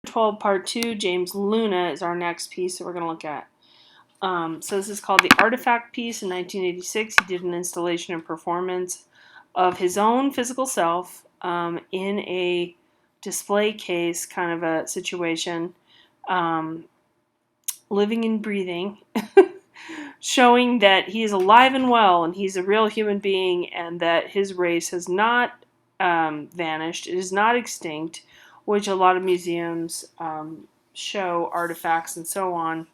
12 Part 2, James Luna is our next piece that we're going to look at. So this is called The Artifact Piece in 1986. He did an installation and performance of his own physical self in a display case kind of a situation, living and breathing, showing that he is alive and well and he's a real human being and that his race has not vanished. It is not extinct, which a lot of museums show artifacts and so on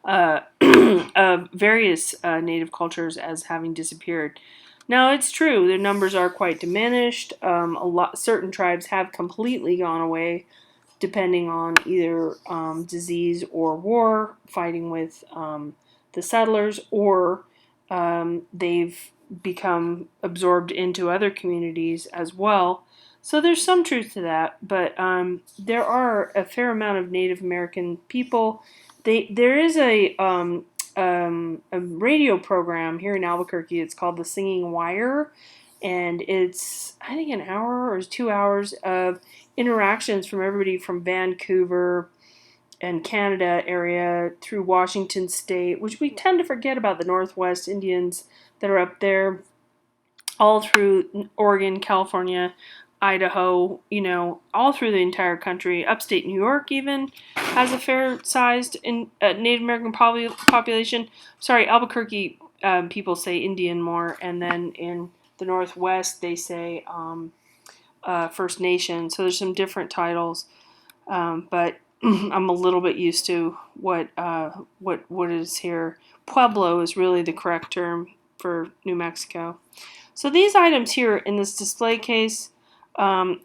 of various native cultures as having disappeared. Now, it's true, their numbers are quite diminished. Certain tribes have completely gone away, depending on either disease or war, fighting with the settlers, or they've become absorbed into other communities as well. So there's some truth to that, but there are a fair amount of Native American people. There is a radio program here in Albuquerque. It's called The Singing Wire, and it's, I think, an hour or 2 hours of interactions from everybody from Vancouver and Canada area through Washington State, which we tend to forget about the Northwest Indians that are up there, all through Oregon, California, Idaho, all through the entire country. Upstate New York even has a fair-sized Native American population. Sorry, Albuquerque people say Indian more, and then in the Northwest they say First Nation. So there's some different titles, but I'm a little bit used to what is here. Pueblo is really the correct term for New Mexico. So these items here in this display case,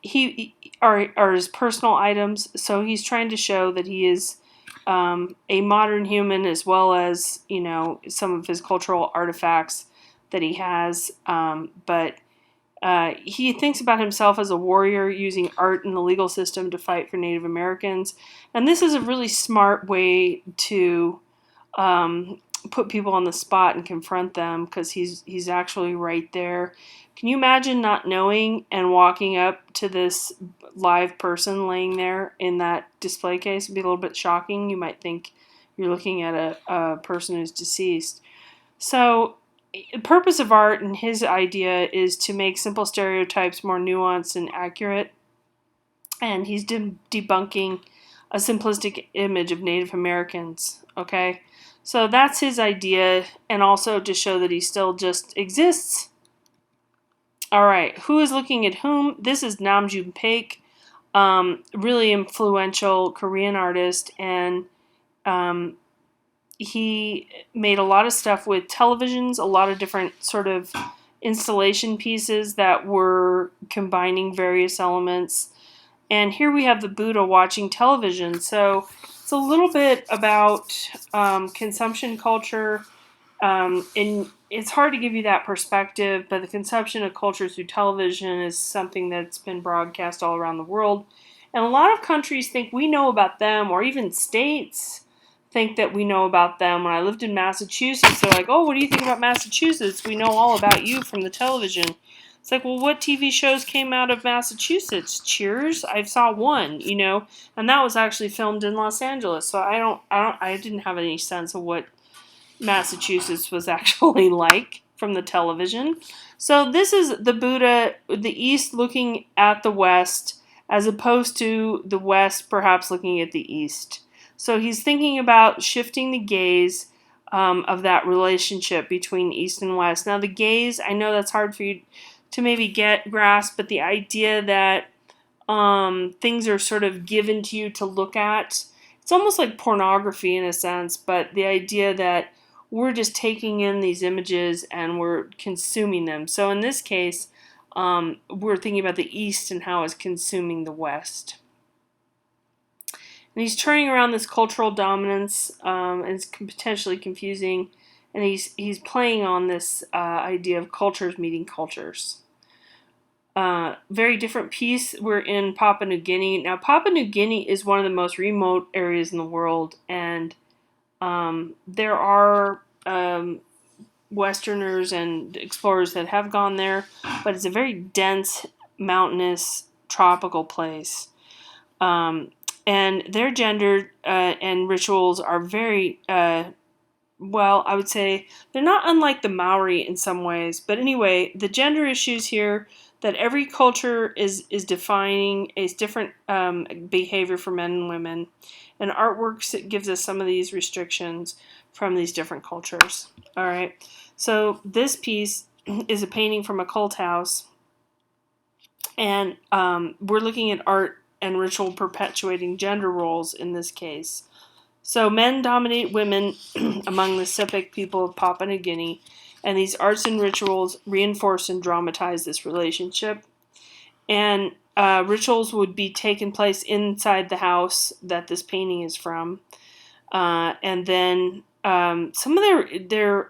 he are his personal items. So he's trying to show that he is a modern human, as well as some of his cultural artifacts that he has. But he thinks about himself as a warrior using art and the legal system to fight for Native Americans. And this is a really smart way to put people on the spot and confront them, because he's actually right there. Can you imagine not knowing and walking up to this live person laying there in that display case? It'd be a little bit shocking. You might think you're looking at a person who's deceased. So the purpose of art and his idea is to make simple stereotypes more nuanced and accurate. And he's debunking a simplistic image of Native Americans, okay? So that's his idea, and also to show that he still just exists. All right, who is looking at whom? This is Namjoon Paik, really influential Korean artist, and he made a lot of stuff with televisions, a lot of different sort of installation pieces that were combining various elements. And here we have the Buddha watching television. So it's a little bit about consumption culture. And it's hard to give you that perspective, but the consumption of culture through television is something that's been broadcast all around the world. And a lot of countries think we know about them, or even states think that we know about them. When I lived in Massachusetts, they're like, oh, what do you think about Massachusetts? We know all about you from the television. It's like, well, what TV shows came out of Massachusetts? Cheers? I saw one, and that was actually filmed in Los Angeles. So I didn't have any sense of what Massachusetts was actually like from the television. So this is the Buddha, the East looking at the West, as opposed to the West perhaps looking at the East. So he's thinking about shifting the gaze of that relationship between East and West. Now the gaze, I know that's hard for you to maybe grasp, but the idea that things are sort of given to you to look at, it's almost like pornography in a sense, but the idea that we're just taking in these images and we're consuming them. So in this case, we're thinking about the East and how it's consuming the West. And he's turning around this cultural dominance, and it's potentially confusing. And he's playing on this idea of cultures meeting cultures. Very different piece. We're in Papua New Guinea. Now, Papua New Guinea is one of the most remote areas in the world, and there are Westerners and explorers that have gone there, but it's a very dense, mountainous, tropical place. And their gender and rituals are very, well, I would say they're not unlike the Maori in some ways. But anyway, the gender issues here, that every culture is defining a different behavior for men and women. And artworks gives us some of these restrictions from these different cultures. All right. So this piece is a painting from a cult house. And we're looking at art and ritual perpetuating gender roles in this case. So men dominate women among the Sepik people of Papua New Guinea, and these arts and rituals reinforce and dramatize this relationship. And rituals would be taking place inside the house that this painting is from. And then some of their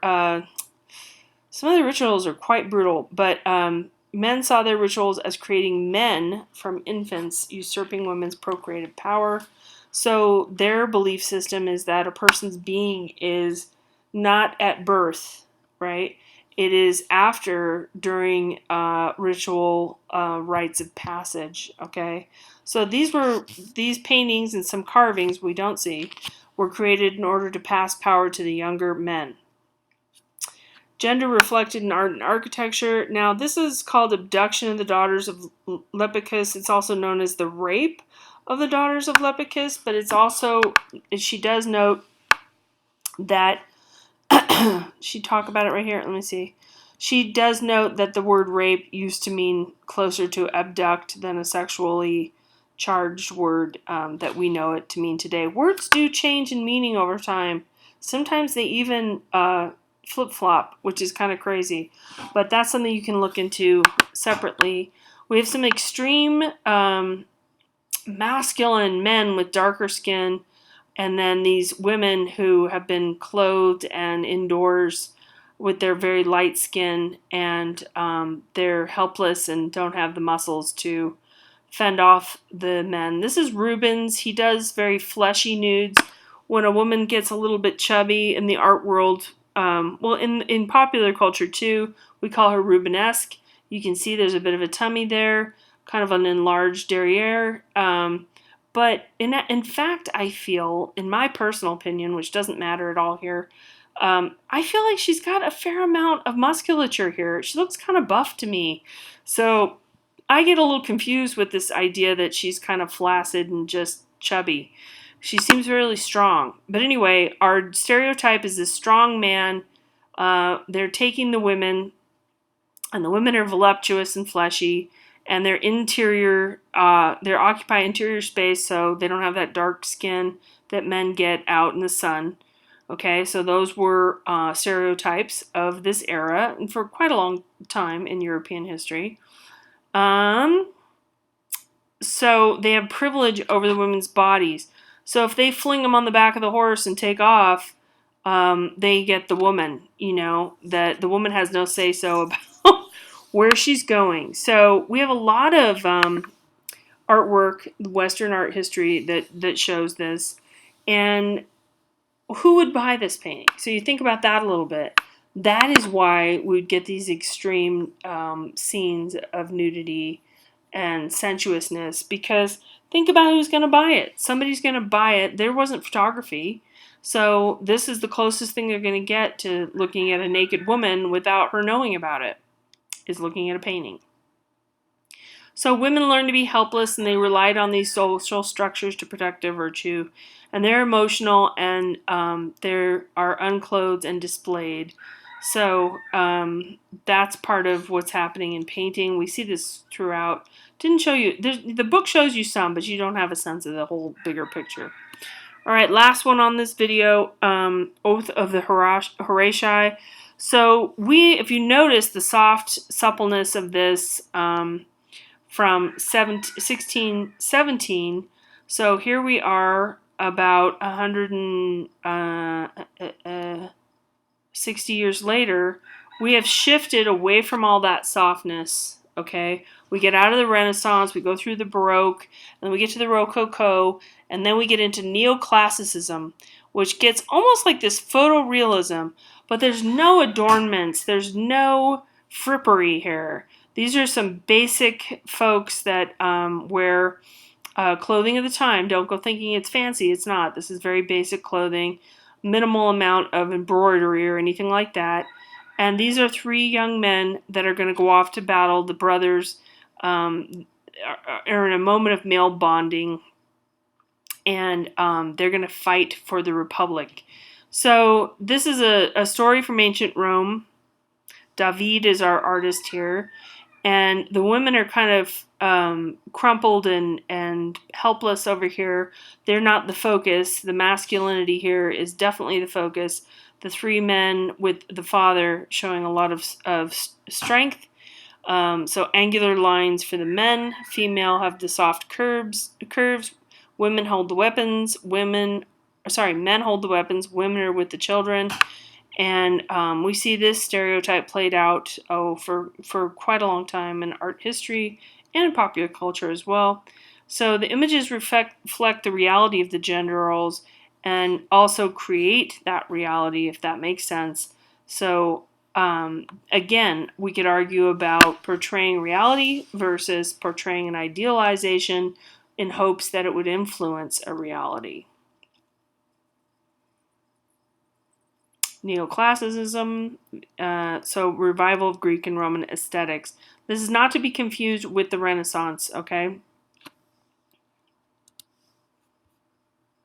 rituals are quite brutal, but men saw their rituals as creating men from infants, usurping women's procreative power. So their belief system is that a person's being is not at birth, right? It is after, during ritual rites of passage, okay? So these paintings and some carvings we don't see were created in order to pass power to the younger men. Gender reflected in art and architecture. Now, this is called Abduction of the Daughters of Lepicus. It's also known as the Rape of the Daughters of Lepicus, but it's also, she does note that, she talk about it right here. Let me see. She does note that the word rape used to mean closer to abduct than a sexually charged word that we know it to mean today. Words do change in meaning over time. Sometimes they even flip-flop, which is kind of crazy, but that's something you can look into separately. We have some extreme masculine men with darker skin, and then these women who have been clothed and indoors with their very light skin, and they're helpless and don't have the muscles to fend off the men. This is Rubens. He does very fleshy nudes. When a woman gets a little bit chubby in the art world, well, in popular culture too, we call her Rubenesque. You can see there's a bit of a tummy there, kind of an enlarged derriere. But in fact, I feel, in my personal opinion, which doesn't matter at all here, I feel like she's got a fair amount of musculature here. She looks kind of buff to me. So I get a little confused with this idea that she's kind of flaccid and just chubby. She seems really strong. But anyway, our stereotype is this strong man. They're taking the women, and the women are voluptuous and fleshy, and they're occupy interior space, so they don't have that dark skin that men get out in the sun. Okay, so those were stereotypes of this era, and for quite a long time in European history. So they have privilege over the women's bodies. So if they fling them on the back of the horse and take off, they get the woman. You know, that the woman has no say-so about where she's going. So we have a lot of artwork, Western art history, that shows this. And who would buy this painting? So you think about that a little bit. That is why we'd get these extreme scenes of nudity and sensuousness, because think about who's going to buy it. Somebody's going to buy it. There wasn't photography, so this is the closest thing they're going to get to looking at a naked woman without her knowing about it, is looking at a painting. So women learned to be helpless, and they relied on these social structures to protect their virtue, and they're emotional, and they are unclothed and displayed. So that's part of what's happening in painting. We see this throughout. Didn't show you, the book shows you some, but you don't have a sense of the whole bigger picture. All right, last one on this video, Oath of the Horatii. So if you notice the soft suppleness of this from 1617, so here we are about 160 years later, we have shifted away from all that softness, okay? We get out of the Renaissance, we go through the Baroque, and we get to the Rococo, and then we get into neoclassicism, which gets almost like this photorealism, but there's no adornments, there's no frippery here. These are some basic folks that wear Clothing of the time. Don't go thinking it's fancy. It's not. This is very basic clothing. Minimal amount of embroidery or anything like that. And these are three young men that are going to go off to battle. The brothers are in a moment of male bonding, and they're going to fight for the Republic. So this is a story from ancient Rome. David is our artist here. And the women are kind of crumpled and helpless over here. They're not the focus. The masculinity here is definitely the focus. The three men with the father showing a lot of strength. So angular lines for the men. Female have the soft curves. Women hold the weapons. Men hold the weapons. Women are with the children. And we see this stereotype played out for quite a long time in art history and in popular culture as well. So the images reflect the reality of the gender roles and also create that reality, if that makes sense. So again, we could argue about portraying reality versus portraying an idealization in hopes that it would influence a reality. Neoclassicism, so revival of Greek and Roman aesthetics. This is not to be confused with the Renaissance, okay?